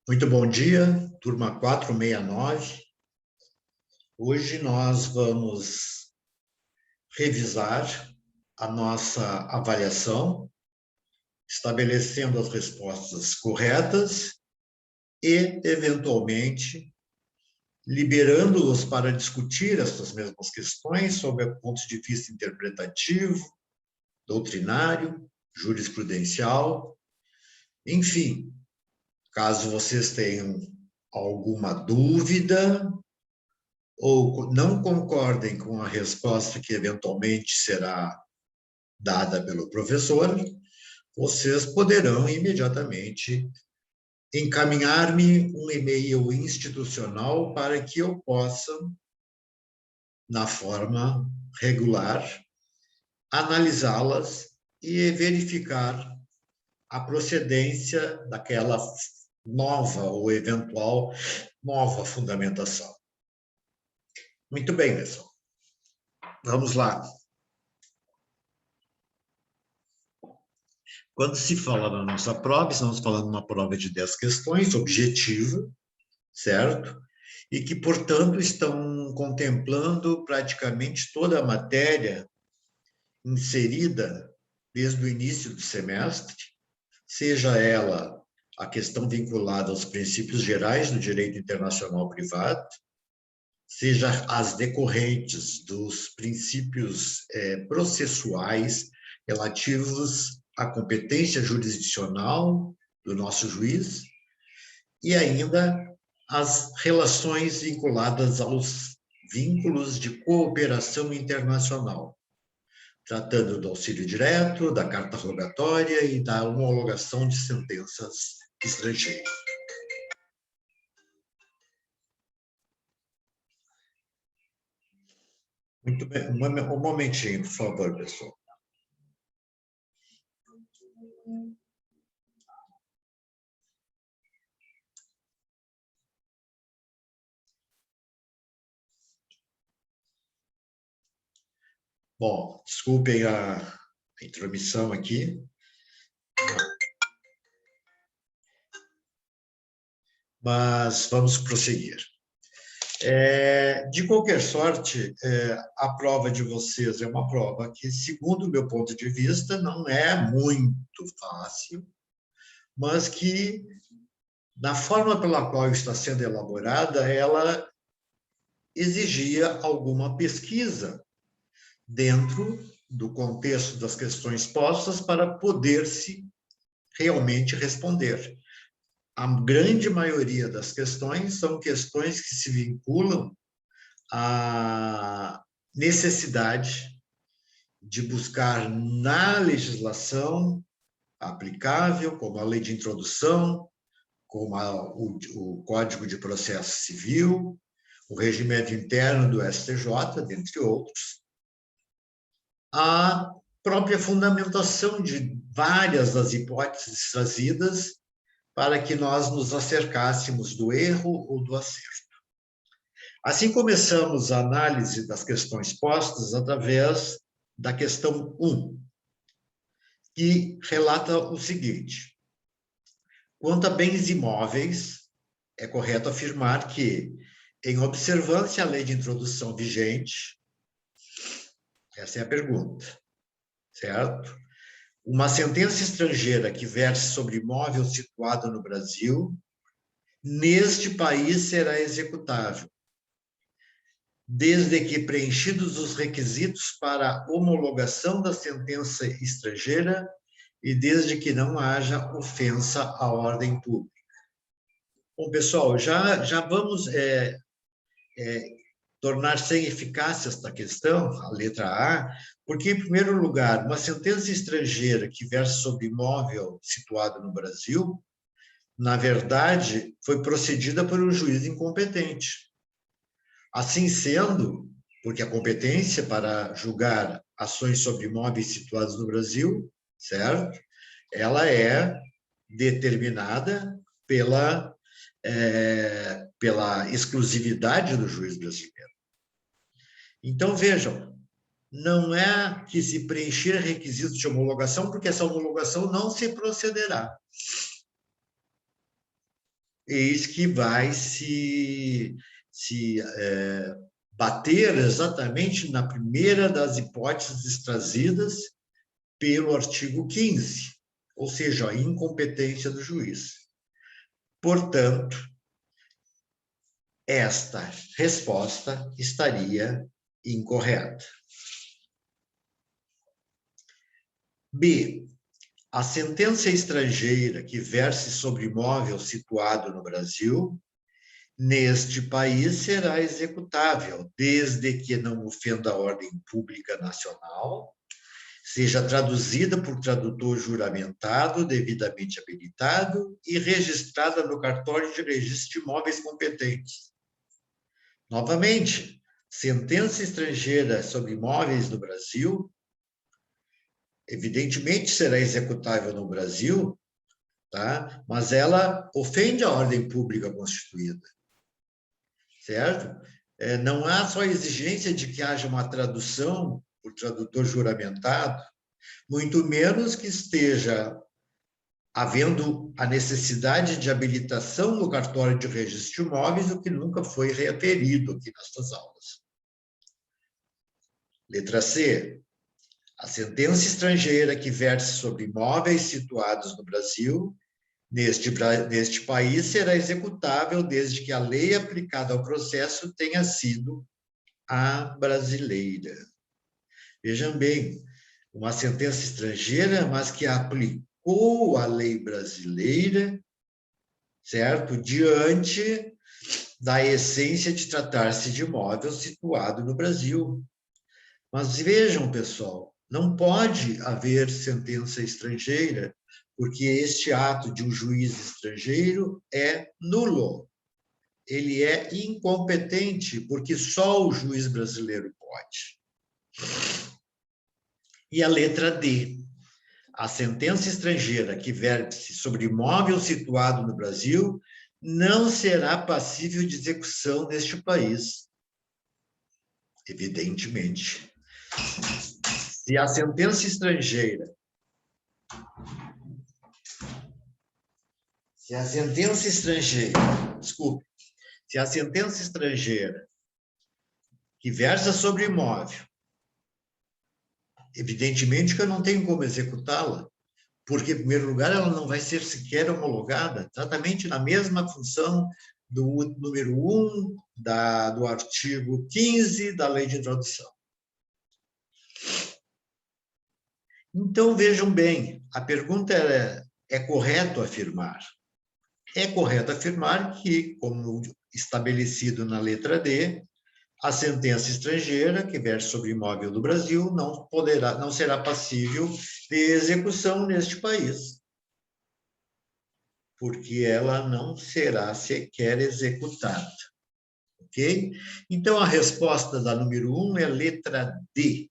Muito bom dia, turma 469. Hoje nós vamos revisar a nossa avaliação, estabelecendo as respostas corretas e, eventualmente, liberando-os para discutir essas mesmas questões sob pontos de vista interpretativo, doutrinário, jurisprudencial, enfim. Caso vocês tenham alguma dúvida ou não concordem com a resposta que eventualmente será dada pelo professor, vocês poderão imediatamente encaminhar-me um e-mail institucional para que eu possa, na forma regular, analisá-las e verificar a procedência daquela nova ou eventual nova fundamentação. Muito bem, pessoal. Vamos lá. Quando se fala na nossa prova, estamos falando de uma prova de 10 questões, objetiva, certo? E que, portanto, estão contemplando praticamente toda a matéria inserida desde o início do semestre, seja ela a questão vinculada aos princípios gerais do direito internacional privado, seja as decorrentes dos princípios processuais relativos à competência jurisdicional do nosso juiz e ainda as relações vinculadas aos vínculos de cooperação internacional, tratando do auxílio direto, da carta rogatória e da homologação de sentenças estrangeiras. Muito bem, um momentinho, por favor, pessoal. Bom, desculpem a intromissão aqui. Mas vamos prosseguir. De qualquer sorte, a prova de vocês é uma prova que, segundo o meu ponto de vista, não é muito fácil, mas que, na forma pela qual está sendo elaborada, ela exigia alguma pesquisa dentro do contexto das questões postas para poder-se realmente responder. A grande maioria das questões são questões que se vinculam à necessidade de buscar na legislação aplicável, como a lei de introdução, como o Código de Processo Civil, o regimento interno do STJ, dentre outros, a própria fundamentação de várias das hipóteses trazidas para que nós nos acercássemos do erro ou do acerto. Assim começamos a análise das questões postas através da questão 1, que relata o seguinte: quanto a bens imóveis, é correto afirmar que, em observância à lei de introdução vigente, essa é a pergunta, certo? Uma sentença estrangeira que verse sobre imóvel situado no Brasil, neste país será executável, desde que preenchidos os requisitos para a homologação da sentença estrangeira e desde que não haja ofensa à ordem pública. Bom, pessoal, já vamos tornar sem eficácia esta questão, a letra A, porque, em primeiro lugar, uma sentença estrangeira que verse sobre imóvel situado no Brasil, na verdade, foi procedida por um juiz incompetente. Assim sendo, porque a competência para julgar ações sobre imóveis situados no Brasil, certo? Ela é determinada pela exclusividade do juiz brasileiro. Então, vejam, não é que se preencher requisitos de homologação, porque essa homologação não se procederá. eis que vai bater exatamente na primeira das hipóteses trazidas pelo artigo 15, ou seja, a incompetência do juiz. Portanto, esta resposta estaria incorreta. B. A sentença estrangeira que verse sobre imóvel situado no Brasil, neste país será executável, desde que não ofenda a ordem pública nacional, seja traduzida por tradutor juramentado, devidamente habilitado e registrada no cartório de registro de imóveis competentes. Novamente, sentença estrangeira sobre imóveis no Brasil, evidentemente será executável no Brasil, tá? Mas ela ofende a ordem pública constituída, certo? Não há só exigência de que haja uma tradução por tradutor juramentado, muito menos que esteja havendo a necessidade de habilitação no cartório de registro de imóveis, o que nunca foi referido aqui nestas aulas. Letra C. A sentença estrangeira que verse sobre imóveis situados no Brasil, neste país, será executável desde que a lei aplicada ao processo tenha sido a brasileira. Vejam bem, uma sentença estrangeira, mas que aplicou a lei brasileira, certo? Diante da essência de tratar-se de imóvel situado no Brasil. Mas vejam, pessoal, não pode haver sentença estrangeira, porque este ato de um juiz estrangeiro é nulo. Ele é incompetente, porque só o juiz brasileiro pode. E a letra D. A sentença estrangeira que verse sobre imóvel situado no Brasil não será passível de execução neste país. Evidentemente. Se a sentença estrangeira se a sentença estrangeira que versa sobre imóvel, evidentemente que eu não tenho como executá-la, porque, em primeiro lugar, ela não vai ser sequer homologada, exatamente na mesma função do número 1 do artigo 15 da Lei de Introdução. Então, vejam bem, a pergunta é correto afirmar? É correto afirmar que, como estabelecido na letra D, a sentença estrangeira que verse sobre imóvel do Brasil não será passível de execução neste país, porque ela não será sequer executada. Ok? Então, a resposta da número 1 é a letra D.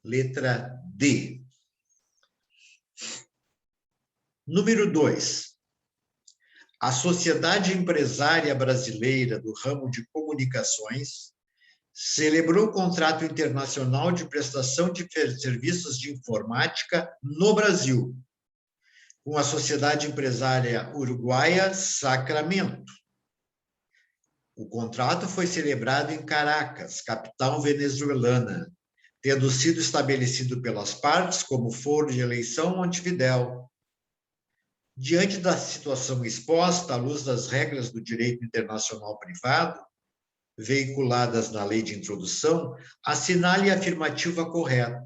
Letra D. Número 2. A Sociedade Empresária Brasileira do ramo de comunicações celebrou contrato internacional de prestação de serviços de informática no Brasil, com a Sociedade Empresária Uruguaia Sacramento. O contrato foi celebrado em Caracas, capital venezuelana, tendo sido estabelecido pelas partes como foro de eleição Montevidéu. Diante da situação exposta à luz das regras do direito internacional privado, veiculadas na lei de introdução, assinale a afirmativa correta.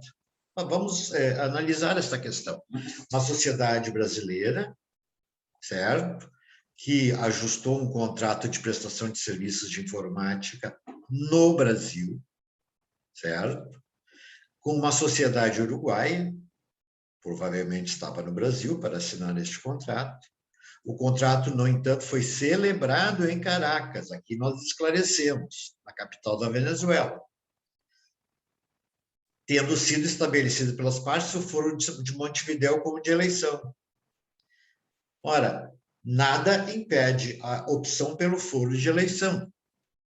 Vamos analisar esta questão. Uma sociedade brasileira, certo? Que ajustou um contrato de prestação de serviços de informática no Brasil, certo? Com uma sociedade uruguaia, provavelmente estava no Brasil para assinar este contrato. O contrato, no entanto, foi celebrado em Caracas, aqui nós esclarecemos, na capital da Venezuela, tendo sido estabelecido pelas partes o foro de Montevidéu como de eleição. Ora, nada impede a opção pelo foro de eleição,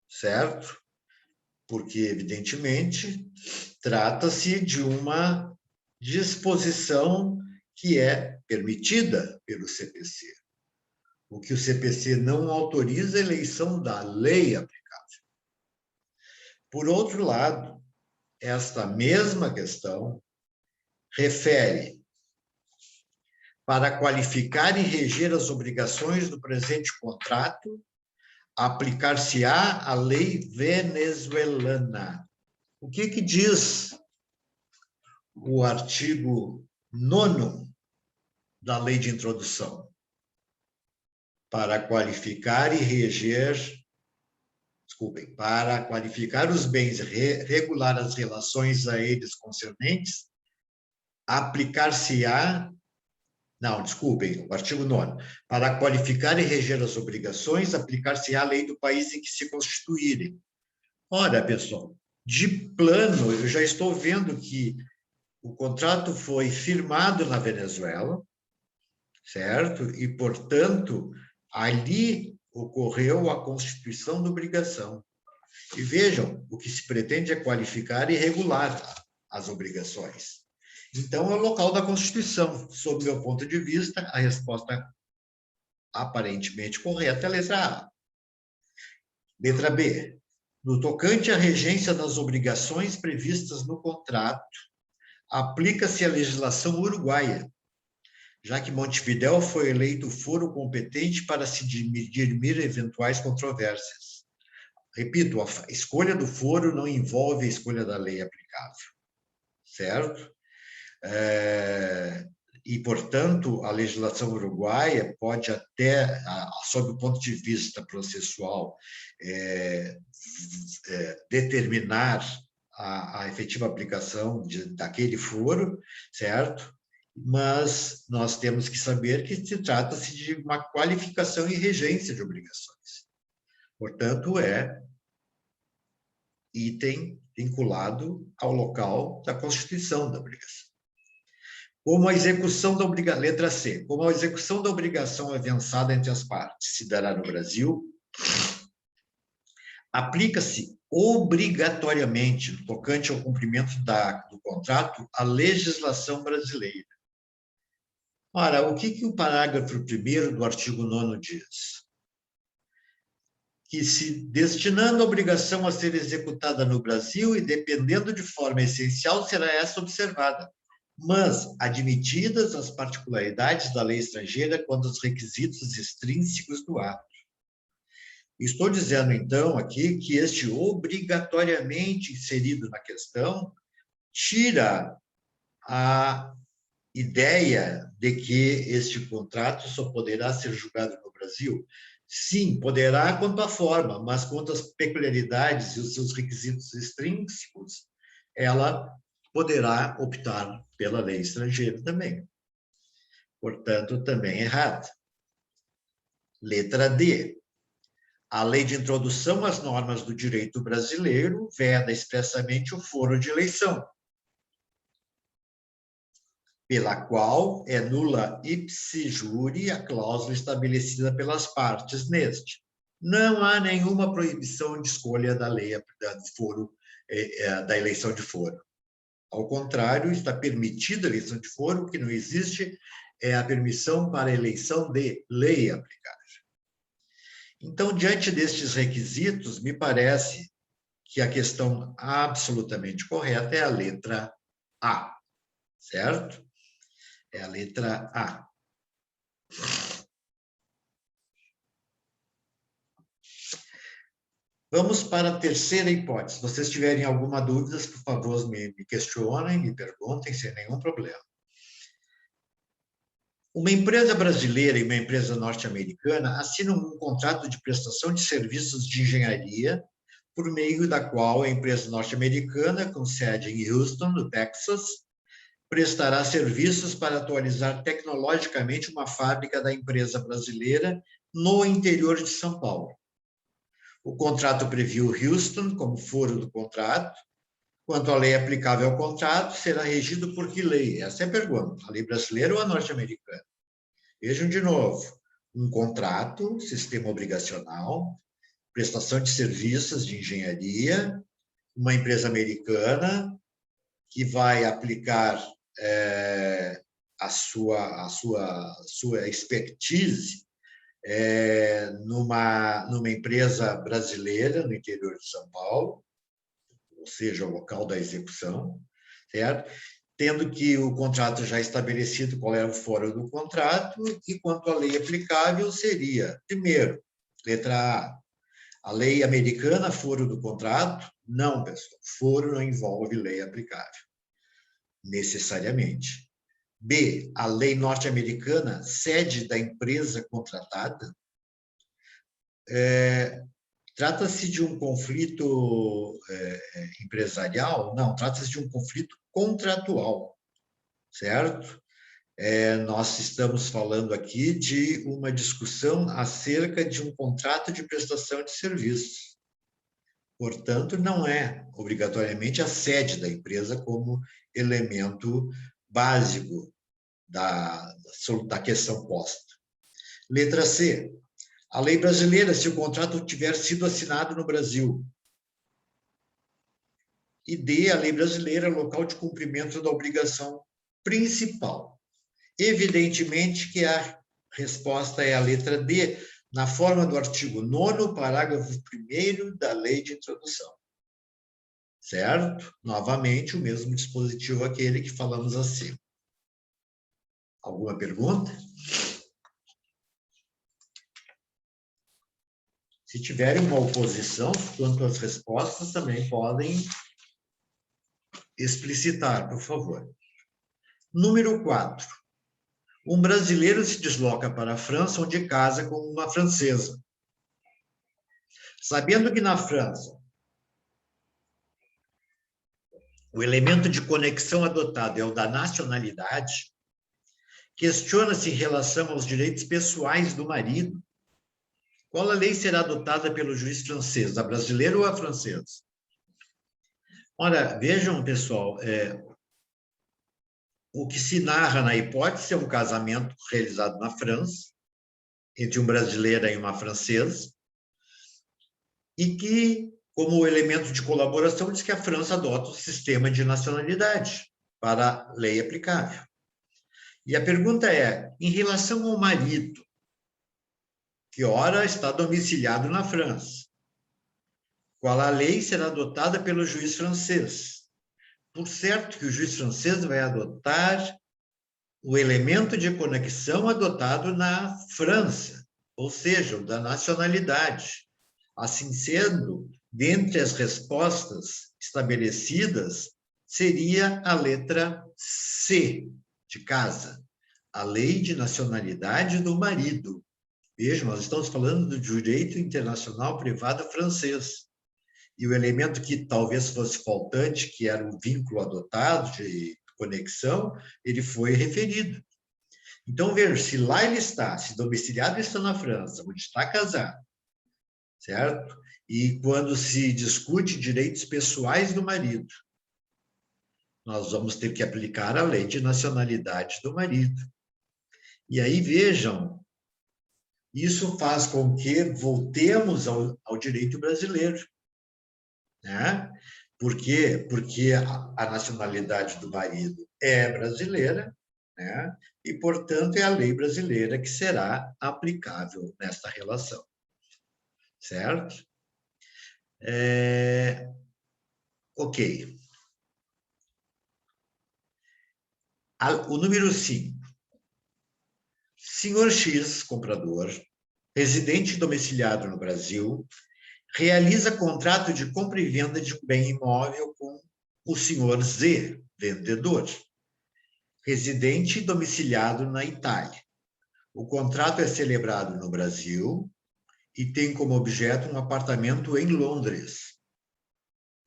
certo? Porque, evidentemente, trata-se de uma disposição que é permitida pelo CPC. o que o CPC não autoriza a eleição da lei aplicável. Por outro lado, esta mesma questão refere para qualificar e reger as obrigações do presente contrato, aplicar-se-á a lei venezuelana. O que diz o artigo 9º da lei de introdução? Para qualificar e reger, desculpem, para qualificar os bens e regular as relações a eles concernentes, aplicar-se-á, não, desculpem, o artigo 9º, para qualificar e reger as obrigações, aplicar-se-á a lei do país em que se constituírem. Ora, pessoal, de plano, eu já estou vendo que o contrato foi firmado na Venezuela, certo? E, portanto, ali ocorreu a constituição da obrigação. E vejam, o que se pretende é qualificar e regular as obrigações. Então, é o local da Constituição. Sob meu ponto de vista, a resposta aparentemente correta é a letra A. Letra B. No tocante à regência das obrigações previstas no contrato, aplica-se a legislação uruguaia, já que Montevidéu foi eleito foro competente para se dirimir eventuais controvérsias. Repito, a escolha do foro não envolve a escolha da lei aplicável, certo? E, portanto, a legislação uruguaia pode até, sob o ponto de vista processual, determinar a efetiva aplicação daquele foro, certo? Mas nós temos que saber que se trata-se de uma qualificação e regência de obrigações. Portanto, é item vinculado ao local da constituição da obrigação. Como a execução da obrigação, letra C, como a execução da obrigação avançada entre as partes se dará no Brasil, aplica-se obrigatoriamente, no tocante ao cumprimento do contrato, a legislação brasileira. Ora, o que o parágrafo 1º do artigo 9º diz? Que se destinando a obrigação a ser executada no Brasil e dependendo de forma essencial, será essa observada, mas admitidas as particularidades da lei estrangeira quanto aos requisitos extrínsecos do ato. Estou dizendo, então, aqui que este obrigatoriamente inserido na questão tira a ideia de que este contrato só poderá ser julgado no Brasil. Sim, poderá quanto à forma, mas quanto às peculiaridades e os seus requisitos extrínsecos, ela poderá optar pela lei estrangeira também. Portanto, também errado. Letra D. A lei de introdução às normas do direito brasileiro veda expressamente o foro de eleição, pela qual é nula ipsi juri a cláusula estabelecida pelas partes neste. Não há nenhuma proibição de escolha da lei da eleição de foro. Ao contrário, está permitida a eleição de foro, o que não existe é a permissão para a eleição de lei aplicável. Então, diante destes requisitos, me parece que a questão absolutamente correta é a letra A, certo? É a letra A. Vamos para a terceira hipótese. Se vocês tiverem alguma dúvida, por favor, me questionem, me perguntem, sem nenhum problema. Uma empresa brasileira e uma empresa norte-americana assinam um contrato de prestação de serviços de engenharia, por meio da qual a empresa norte-americana, com sede em Houston, no Texas, prestará serviços para atualizar tecnologicamente uma fábrica da empresa brasileira no interior de São Paulo. O contrato previu Houston como foro do contrato. Quanto à lei aplicável ao contrato, será regido por que lei? Essa é a pergunta. A lei brasileira ou a norte-americana? Vejam de novo. Um contrato, sistema obrigacional, prestação de serviços de engenharia, uma empresa americana que vai aplicar a sua expertise numa empresa brasileira no interior de São Paulo, ou seja, o local da execução, certo? Tendo que o contrato já estabelecido qual era o foro do contrato, e quanto à lei aplicável seria, primeiro, letra A lei americana, foro do contrato? Não, pessoal, foro não envolve lei aplicável, necessariamente. B, a lei norte-americana, sede da empresa contratada? Trata-se de um conflito empresarial? Não, trata-se de um conflito contratual, certo? Nós estamos falando aqui de uma discussão acerca de um contrato de prestação de serviços. Portanto, não é obrigatoriamente a sede da empresa como elemento básico da questão posta. Letra C. A lei brasileira, se o contrato tiver sido assinado no Brasil. E D, a lei brasileira, local de cumprimento da obrigação principal. Evidentemente que a resposta é a letra D, na forma do artigo 9º, parágrafo 1º da lei de introdução. Certo? Novamente, o mesmo dispositivo aquele que falamos acima. Alguma pergunta? Se tiverem uma oposição quanto às respostas, também podem explicitar, por favor. Número 4. Um brasileiro se desloca para a França, onde casa com uma francesa. Sabendo que na França o elemento de conexão adotado é o da nacionalidade, questiona-se em relação aos direitos pessoais do marido. Qual a lei será adotada pelo juiz francês, a brasileira ou a francesa? Ora, vejam, pessoal, o que se narra na hipótese é um casamento realizado na França, entre um brasileiro e uma francesa, e que, como elemento de colaboração, diz que a França adota o sistema de nacionalidade para a lei aplicável. E a pergunta é, em relação ao marido, que ora está domiciliado na França, qual a lei será adotada pelo juiz francês? Por certo que o juiz francês vai adotar o elemento de conexão adotado na França, ou seja, o da nacionalidade. Assim sendo, dentre as respostas estabelecidas, seria a letra C, de casa, a lei de nacionalidade do marido. Vejam, nós estamos falando do direito internacional privado francês. E o elemento que talvez fosse faltante, que era o vínculo adotado de conexão, ele foi referido. Então, veja, se lá ele está, se domiciliado está na França, onde está casado, certo? E quando se discute direitos pessoais do marido, nós vamos ter que aplicar a lei de nacionalidade do marido. E aí, vejam, isso faz com que voltemos ao direito brasileiro. Né? Por quê? Porque a nacionalidade do marido é brasileira, né? E, portanto, é a lei brasileira que será aplicável nesta relação. Certo? Ok. O número 5. Senhor X, comprador, residente domiciliado no Brasil, realiza contrato de compra e venda de bem imóvel com o senhor Z, vendedor, residente domiciliado na Itália. O contrato é celebrado no Brasil e tem como objeto um apartamento em Londres,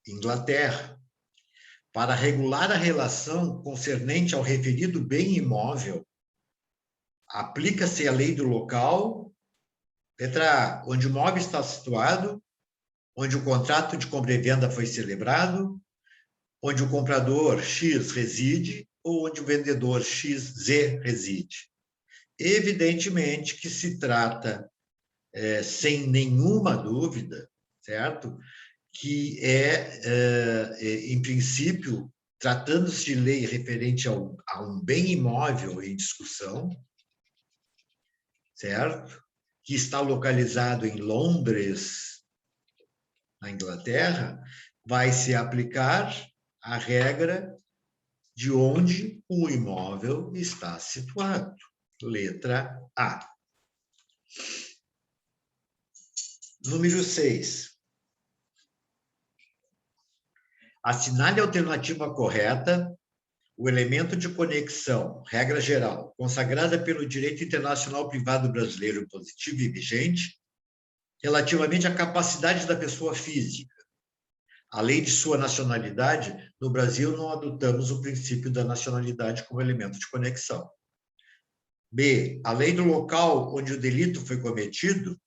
Inglaterra. Para regular a relação concernente ao referido bem imóvel, aplica-se a lei do local, letra A, onde o imóvel está situado, onde o contrato de compra e venda foi celebrado, onde o comprador X reside ou onde o vendedor XZ reside. Evidentemente que se trata, sem nenhuma dúvida, certo? Que em princípio, tratando-se de lei referente a um bem imóvel em discussão, certo? que está localizado em Londres, na Inglaterra, vai se aplicar a regra de onde o imóvel está situado. Letra A. Número 6. Assinale a alternativa correta o elemento de conexão, regra geral, consagrada pelo direito internacional privado brasileiro positivo e vigente, relativamente à capacidade da pessoa física. Além de sua nacionalidade, no Brasil não adotamos o princípio da nacionalidade como elemento de conexão. B. A lei do local onde o delito foi cometido,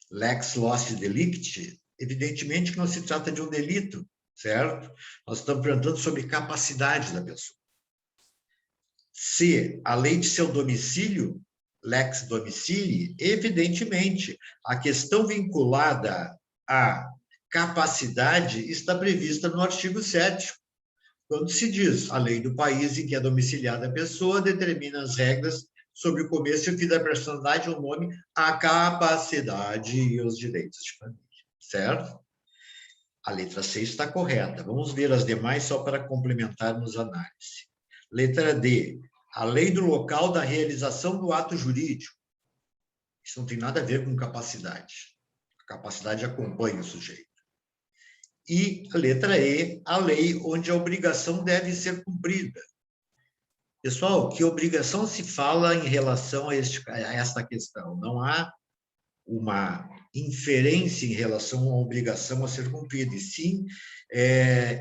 lex loci delicti, evidentemente que não se trata de um delito, certo? Nós estamos perguntando sobre capacidade da pessoa. C. A lei de seu domicílio, lex domicilii, evidentemente, a questão vinculada à capacidade está prevista no artigo 7º, quando se diz a lei do país em que é domiciliada a pessoa determina as regras sobre o começo e o fim da personalidade, o nome, a capacidade e os direitos de família, certo? A letra C está correta. Vamos ver as demais só para complementarmos a análise. Letra D. A lei do local da realização do ato jurídico. Isso não tem nada a ver com capacidade. A capacidade acompanha o sujeito. E a letra E. A lei onde a obrigação deve ser cumprida. Pessoal, que obrigação se fala em relação a esta questão? Não há uma inferência em relação à obrigação a ser cumprida, e sim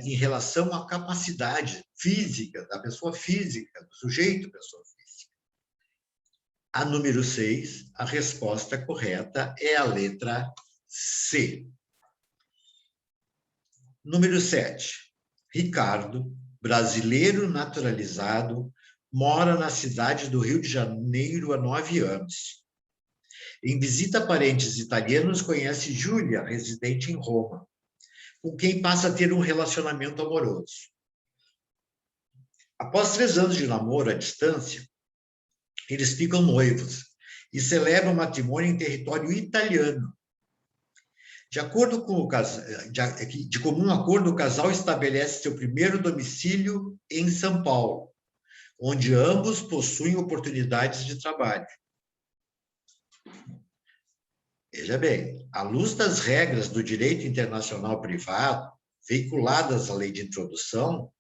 em relação à capacidade física, da pessoa física, do sujeito pessoa física. A número 6, a resposta correta é a letra C. Número 7. Ricardo, brasileiro naturalizado, mora na cidade do Rio de Janeiro há 9 anos. Em visita a parentes italianos, conhece Júlia, residente em Roma, com quem passa a ter um relacionamento amoroso. Após 3 anos de namoro à distância, eles ficam noivos e celebram o matrimônio em território italiano. De comum acordo, o casal estabelece seu primeiro domicílio em São Paulo, onde ambos possuem oportunidades de trabalho. Veja bem, à luz das regras do direito internacional privado, veiculadas à lei de introdução,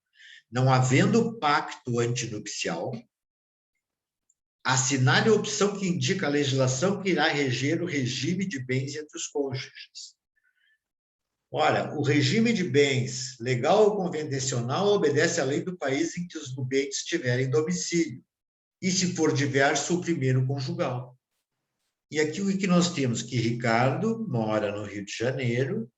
não havendo pacto antinupcial, assinale a opção que indica a legislação que irá reger o regime de bens entre os cônjuges. Ora, o regime de bens legal ou convencional obedece à lei do país em que os nubentes tiverem domicílio, e, se for diverso, o primeiro conjugal. E aqui o que nós temos? Que Ricardo mora no Rio de Janeiro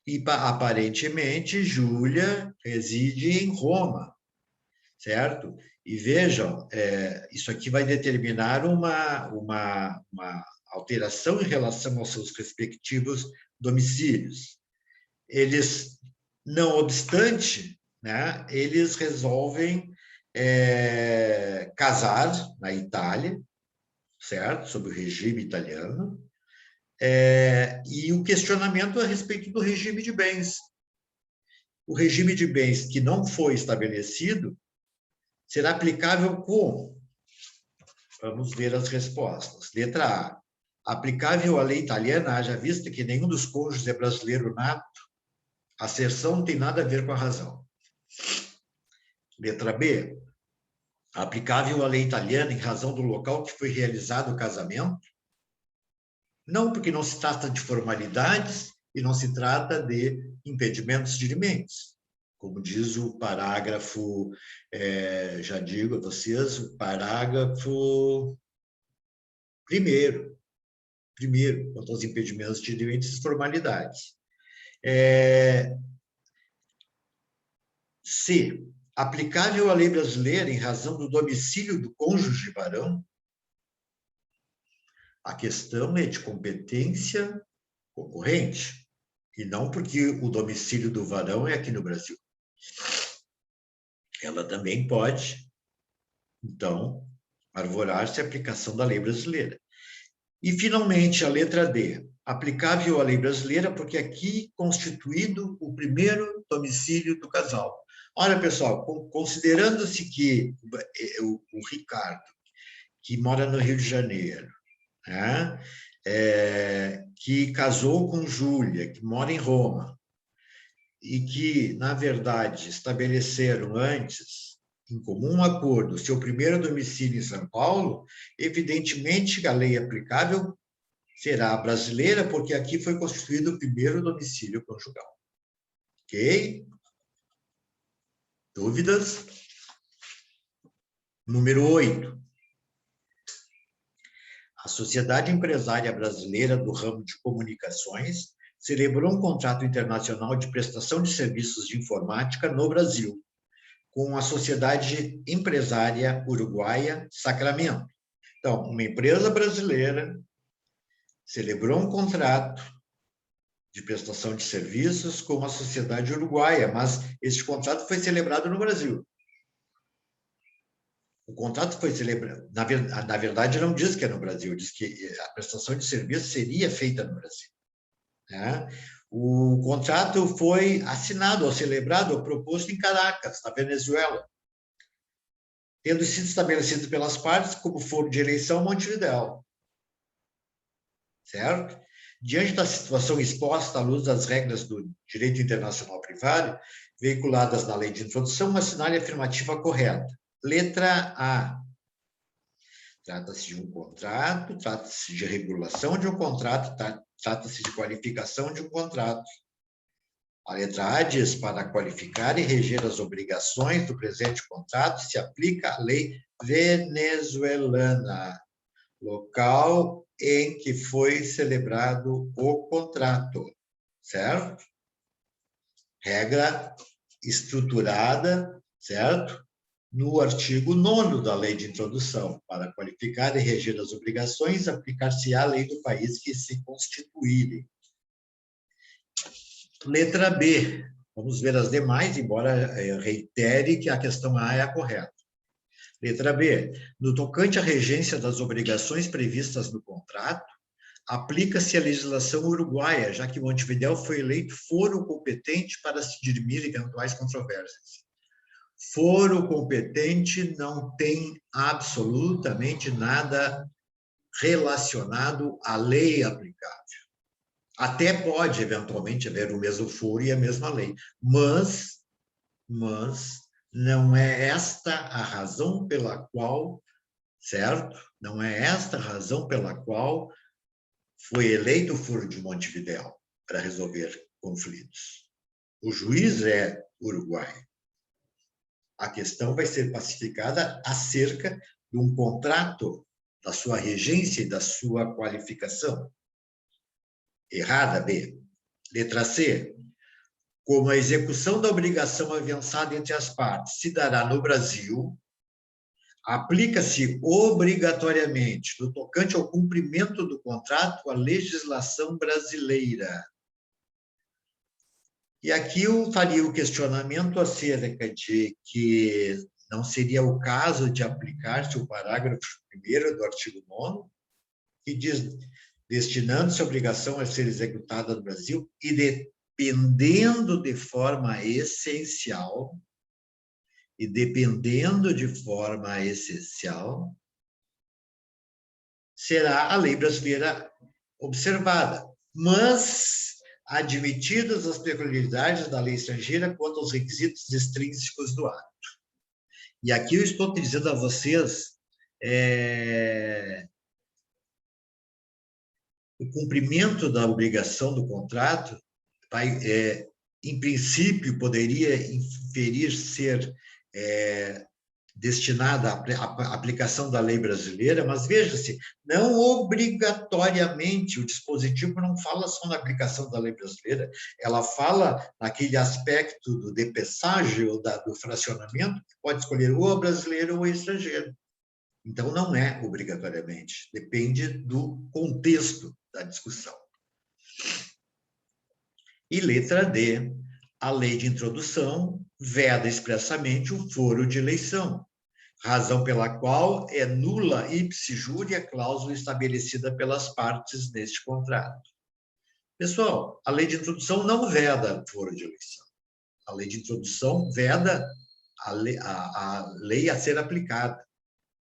e, aparentemente, Júlia reside em Roma, certo? E vejam, isso aqui vai determinar uma alteração em relação aos seus respectivos domicílios. Eles, não obstante, né, eles resolvem casar na Itália, certo? Sob o regime italiano, e o questionamento a respeito do regime de bens. O regime de bens que não foi estabelecido será aplicável como? Vamos ver as respostas. Letra A. Aplicável à lei italiana, haja vista que nenhum dos cônjuges é brasileiro nato, a asserção não tem nada a ver com a razão. Letra B. Aplicável à lei italiana em razão do local que foi realizado o casamento? Não, porque não se trata de formalidades e não se trata de impedimentos dirimentes. Como diz o parágrafo, já digo a vocês, o parágrafo primeiro, quanto aos impedimentos dirimentes e formalidades. C. Aplicável à lei brasileira em razão do domicílio do cônjuge varão? A questão é de competência concorrente, e não porque o domicílio do varão é aqui no Brasil. Ela também pode, então, arvorar-se a aplicação da lei brasileira. E, finalmente, a letra D, aplicável à lei brasileira, porque aqui constituído o primeiro domicílio do casal. Olha, pessoal, considerando-se que o Ricardo, que mora no Rio de Janeiro, né, que casou com Júlia, que mora em Roma, e que, na verdade, estabeleceram antes, em comum acordo, seu primeiro domicílio em São Paulo, evidentemente a lei aplicável será a brasileira, porque aqui foi constituído o primeiro domicílio conjugal. Ok? Dúvidas? Número 8. A Sociedade Empresária Brasileira do Ramo de Comunicações celebrou um contrato internacional de prestação de serviços de informática no Brasil, com a Sociedade Empresária Uruguaia Sacramento. Então, uma empresa brasileira celebrou um contrato de prestação de serviços com uma sociedade uruguaia, mas esse contrato foi celebrado no Brasil. O contrato foi celebrado, na verdade, não diz que é no Brasil, diz que a prestação de serviço seria feita no Brasil. Né? O contrato foi assinado ou celebrado ou proposto em Caracas, na Venezuela, tendo sido estabelecido pelas partes como foro de eleição Montevidéu. Certo? Diante da situação exposta à luz das regras do direito internacional privado, veiculadas na lei de introdução, assinale a afirmativa correta. Letra A. Trata-se de um contrato, trata-se de regulação de um contrato, trata-se de qualificação de um contrato. A letra A diz, para qualificar e reger as obrigações do presente contrato, se aplica a lei venezuelana, local em que foi celebrado o contrato, certo? Regra estruturada, certo? No artigo 9º da Lei de Introdução, para qualificar e reger as obrigações, aplicar-se-á a lei do país que se constituírem. Letra B. Vamos ver as demais, embora eu reitere que a questão A é a correta. Letra B. No tocante à regência das obrigações previstas no contrato, aplica-se a legislação uruguaia, já que Montevidéu foi eleito foro competente para se dirimir eventuais controvérsias. Foro competente não tem absolutamente nada relacionado à lei aplicável. Até pode, eventualmente, haver o mesmo foro e a mesma lei, mas não é esta a razão pela qual, certo? Não é esta a razão pela qual foi eleito o foro de Montevidéu para resolver conflitos. O juiz é uruguaio. A questão vai ser pacificada acerca de um contrato, da sua regência e da sua qualificação. Errada, B. Letra C. Como a execução da obrigação avançada entre as partes se dará no Brasil, aplica-se obrigatoriamente, no tocante ao cumprimento do contrato, a legislação brasileira. E aqui eu faria o questionamento acerca de que não seria o caso de aplicar-se o parágrafo 1º do artigo 9º, que diz, destinando-se a obrigação a ser executada no Brasil e dependendo de forma essencial, será a lei brasileira observada, mas admitidas as peculiaridades da lei estrangeira quanto aos requisitos extrínsecos do ato. E aqui eu estou dizendo a vocês o cumprimento da obrigação do contrato em princípio, poderia inferir ser destinada à aplicação da lei brasileira, mas veja-se, não obrigatoriamente, o dispositivo não fala só na aplicação da lei brasileira, ela fala naquele aspecto do depesságio, ou do fracionamento, que pode escolher ou a brasileira ou a estrangeira. Então, não é obrigatoriamente, depende do contexto da discussão. E letra D, a lei de introdução veda expressamente o foro de eleição, razão pela qual é nula ipsi juri a cláusula estabelecida pelas partes neste contrato. Pessoal, a lei de introdução não veda foro de eleição. A lei de introdução veda a lei a ser aplicada.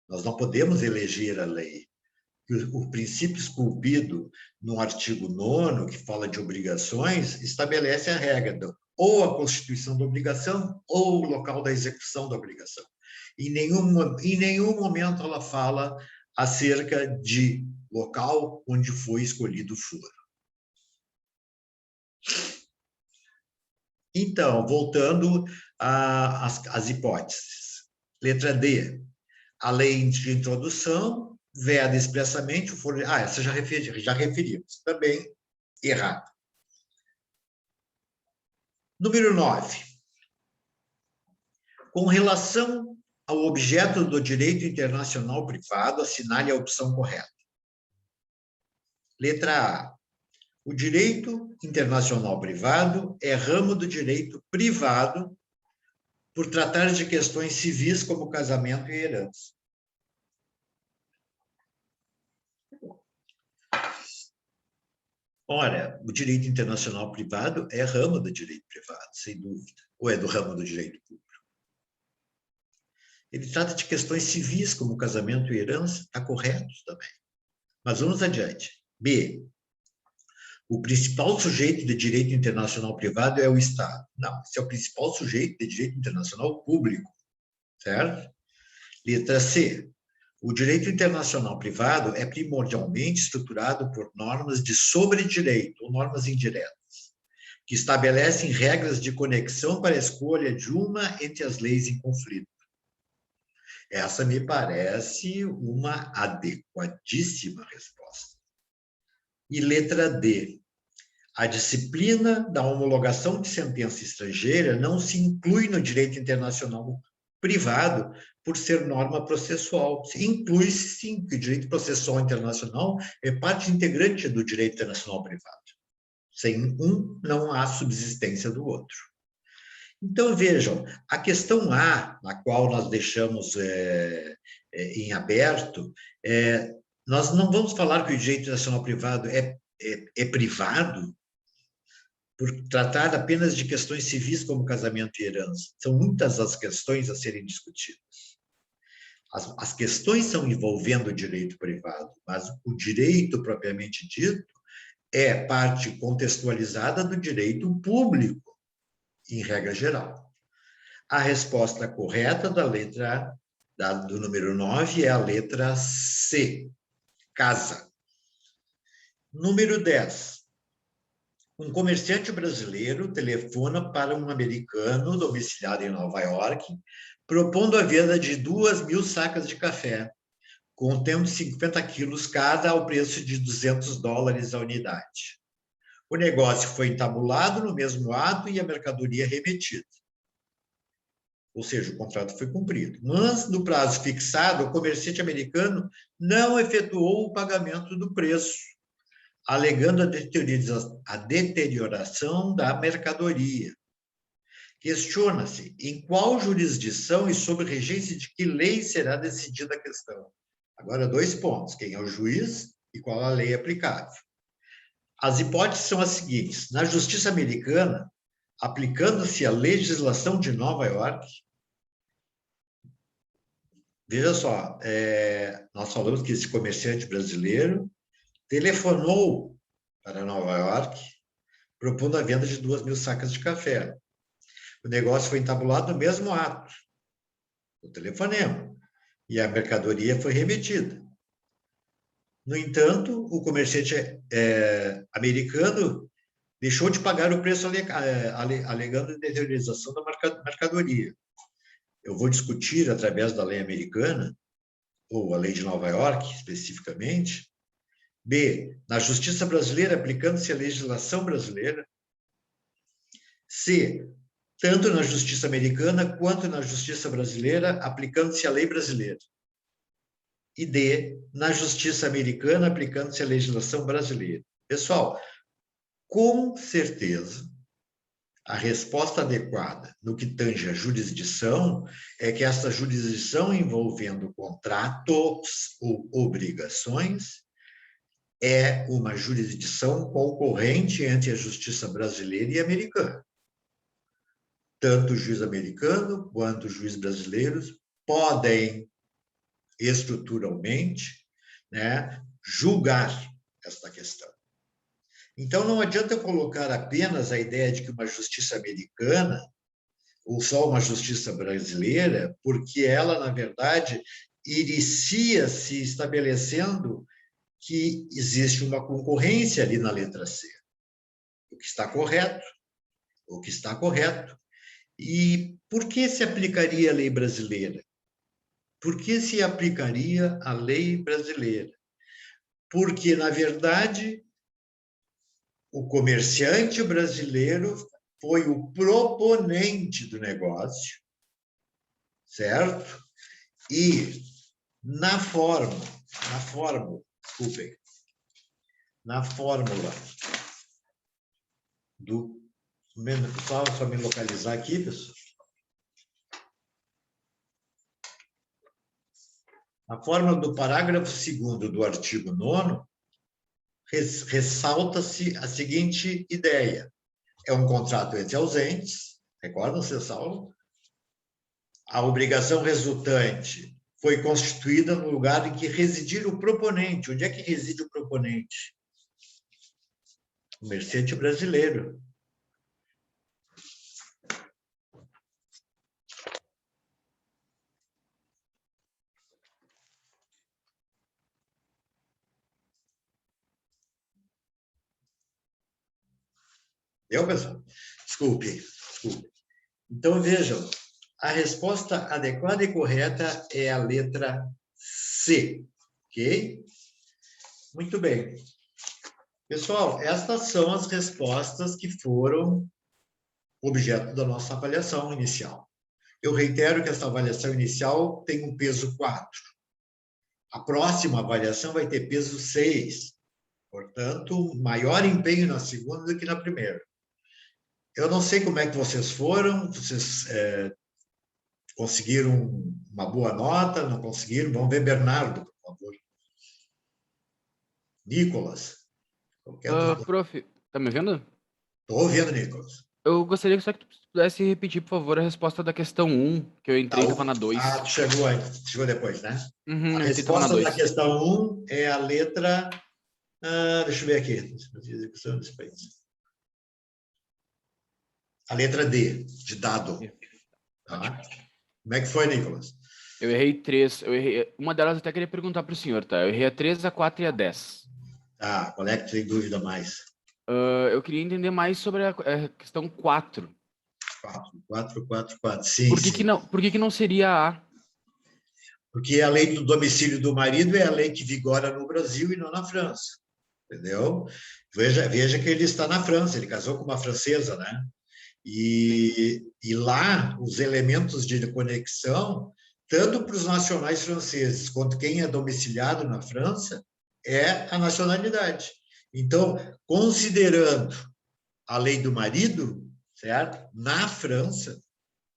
Nós não podemos eleger a lei. O princípio esculpido no artigo 9º, que fala de obrigações, estabelece a regra ou a constituição da obrigação ou o local da execução da obrigação. Em nenhum momento ela fala acerca de local onde foi escolhido o foro. Então, voltando às hipóteses. Letra D. A lei de introdução veda expressamente o foro... essa já referimos. Também errado. Número 9. Com relação ao objeto do direito internacional privado, assinale a opção correta. Letra A. O direito internacional privado é ramo do direito privado por tratar de questões civis como casamento e herança. Ora, o direito internacional privado é ramo do direito privado, sem dúvida. Ou é do ramo do direito público? Ele trata de questões civis, como casamento e herança, está correto também. Mas vamos adiante. B. O principal sujeito de direito internacional privado é o Estado. Não, esse é o principal sujeito de direito internacional público, certo? Letra C. O direito internacional privado é primordialmente estruturado por normas de sobredireito, ou normas indiretas, que estabelecem regras de conexão para a escolha de uma entre as leis em conflito. Essa me parece uma adequadíssima resposta. E letra D. A disciplina da homologação de sentença estrangeira não se inclui no direito internacional privado por ser norma processual. Inclui-se, sim, que o direito processual internacional é parte integrante do direito internacional privado. Sem um, não há subsistência do outro. Então, vejam, a questão A, na qual nós deixamos em aberto, nós não vamos falar que o direito internacional privado é privado por tratar apenas de questões civis como casamento e herança. São muitas as questões a serem discutidas. As questões são envolvendo o direito privado, mas o direito propriamente dito é parte contextualizada do direito público, em regra geral. A resposta correta da letra do número 9 é a letra C, casa. Número 10. Um comerciante brasileiro telefona para um americano domiciliado em Nova York, propondo a venda de 2.000 sacas de café, contendo 50 quilos cada ao preço de $200 a unidade. O negócio foi entabulado no mesmo ato e a mercadoria remetida. Ou seja, o contrato foi cumprido. Mas, no prazo fixado, o comerciante americano não efetuou o pagamento do preço, alegando a deterioração da mercadoria. Questiona-se em qual jurisdição e sob regência de que lei será decidida a questão. Agora, 2 pontos. Quem é o juiz e qual a lei aplicável. As hipóteses são as seguintes. Na justiça americana, aplicando-se a legislação de Nova York, veja só, nós falamos que esse comerciante brasileiro telefonou para Nova York, propondo a venda de 2.000 sacas de café. O negócio foi entabulado no mesmo ato, o telefonema, e a mercadoria foi remetida. No entanto, o comerciante americano deixou de pagar o preço alegando a deterioração da mercadoria. Eu vou discutir, através da lei americana, ou a lei de Nova York, especificamente. B, na justiça brasileira, aplicando-se a legislação brasileira. C, tanto na justiça americana quanto na justiça brasileira, aplicando-se a lei brasileira. E D, na justiça americana, aplicando-se a legislação brasileira. Pessoal, com certeza, A resposta adequada no que tange a jurisdição é que essa jurisdição envolvendo contratos ou obrigações é uma jurisdição concorrente entre a justiça brasileira e americana. Tanto o juiz americano quanto os juízes brasileiros podem, estruturalmente, né, julgar esta questão. Então, não adianta eu colocar apenas a ideia de que uma justiça americana ou só uma justiça brasileira, porque ela, na verdade, inicia se estabelecendo que existe uma concorrência ali na letra C. O que está correto, o que está correto. E por que se aplicaria a lei brasileira? Por que se aplicaria a lei brasileira? Porque, na verdade, o comerciante brasileiro foi o proponente do negócio, certo? E na fórmula, desculpem, na fórmula do... Só me localizar aqui, pessoal. A fórmula do parágrafo 2º do artigo 9º ressalta-se a seguinte ideia. É um contrato entre ausentes, recordam-se, Saulo? A obrigação resultante foi constituída no lugar em que residir o proponente. Onde é que reside o proponente? O comerciante brasileiro. Entendeu, pessoal? Desculpe. Então, vejam, a resposta adequada e correta é a letra C, ok? Muito bem. Pessoal, estas são as respostas que foram objeto da nossa avaliação inicial. Eu reitero que essa avaliação inicial tem um peso 4. A próxima avaliação vai ter peso 6. Portanto, maior empenho na segunda do que na primeira. Eu não sei como é que vocês foram, vocês conseguiram uma boa nota, não conseguiram? Vamos ver Bernardo, por favor. Nicolas. Prof, tá me vendo? Estou ouvindo, Nicolas. Eu gostaria só que tu pudesse repetir, por favor, a resposta da questão 1, que eu entrei e tava na 2. Tu chegou antes, chegou depois, né? Uhum, A eu entrei e tava na resposta 2. da questão 1 é a letra... deixa eu ver aqui. Execução desse país. A letra D, de dado. Tá? Como é que foi, Nicolas? Eu errei 3. Uma delas eu até queria perguntar pro senhor, tá? Eu errei a 3, a 4 e a 10. Tá, qual é que tem dúvida mais? Eu queria entender mais sobre a questão 4. 4. Sim, sim. Por que não seria A? Porque a lei do domicílio do marido é a lei que vigora no Brasil e não na França. Entendeu? Veja que ele está na França, ele casou com uma francesa, né? E lá, os elementos de conexão, tanto para os nacionais franceses quanto quem é domiciliado na França, é a nacionalidade. Então, considerando a lei do marido, certo? Na França,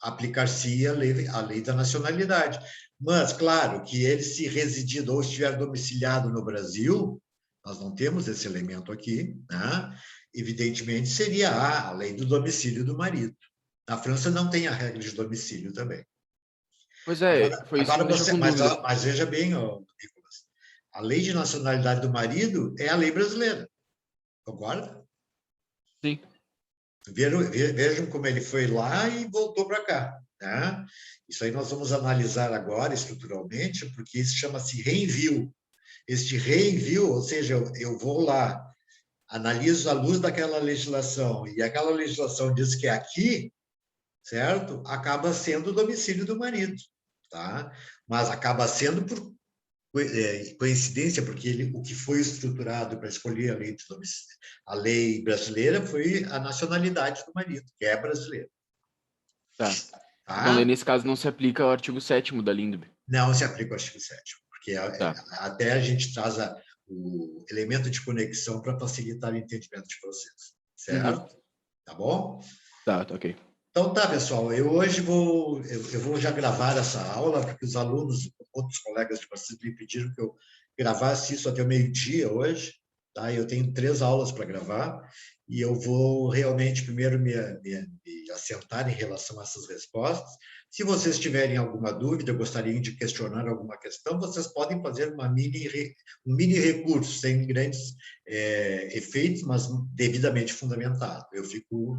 aplicar-se a lei da nacionalidade. Mas, claro, que ele se residido ou estiver domiciliado no Brasil, nós não temos esse elemento aqui, né? Evidentemente, seria a lei do domicílio do marido. Na França não tem a regra de domicílio também. Pois é, foi isso que me deixou com dúvida. Mas veja bem, Nicolas, a lei de nacionalidade do marido é a lei brasileira. Concorda? Sim. Vejam como ele foi lá e voltou para cá. Tá? Isso aí nós vamos analisar agora estruturalmente, porque isso chama-se reenvio. Este reenvio, ou seja, eu vou lá, analiso à luz daquela legislação, e aquela legislação diz que é aqui, certo? Acaba sendo o domicílio do marido, tá? Mas acaba sendo por coincidência, porque o que foi estruturado para escolher a lei brasileira foi a nacionalidade do marido, que é brasileiro. Tá. Tá? Então, daí, nesse caso, não se aplica o artigo 7º da LINDB. Não se aplica o artigo 7º, porque Tá. até a gente traz o elemento de conexão para facilitar o entendimento de processo. Certo? Tá bom? Tá, ok. Então tá, pessoal, eu hoje vou já gravar essa aula, porque os alunos, outros colegas de vocês me pediram que eu gravasse isso até o meio-dia hoje, tá? Eu tenho 3 aulas para gravar, e eu vou realmente primeiro me assentar em relação a essas respostas. Se vocês tiverem alguma dúvida, gostariam de questionar alguma questão, vocês podem fazer um mini recurso, sem grandes efeitos, mas devidamente fundamentado. Eu fico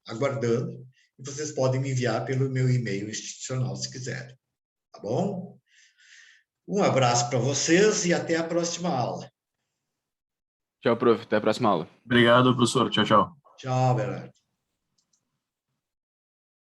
aguardando, e vocês podem me enviar pelo meu e-mail institucional, se quiserem. Tá bom? Um abraço para vocês e até a próxima aula. Tchau, prof. Até a próxima aula. Obrigado, professor. Tchau, tchau. Tchau, Bernardo.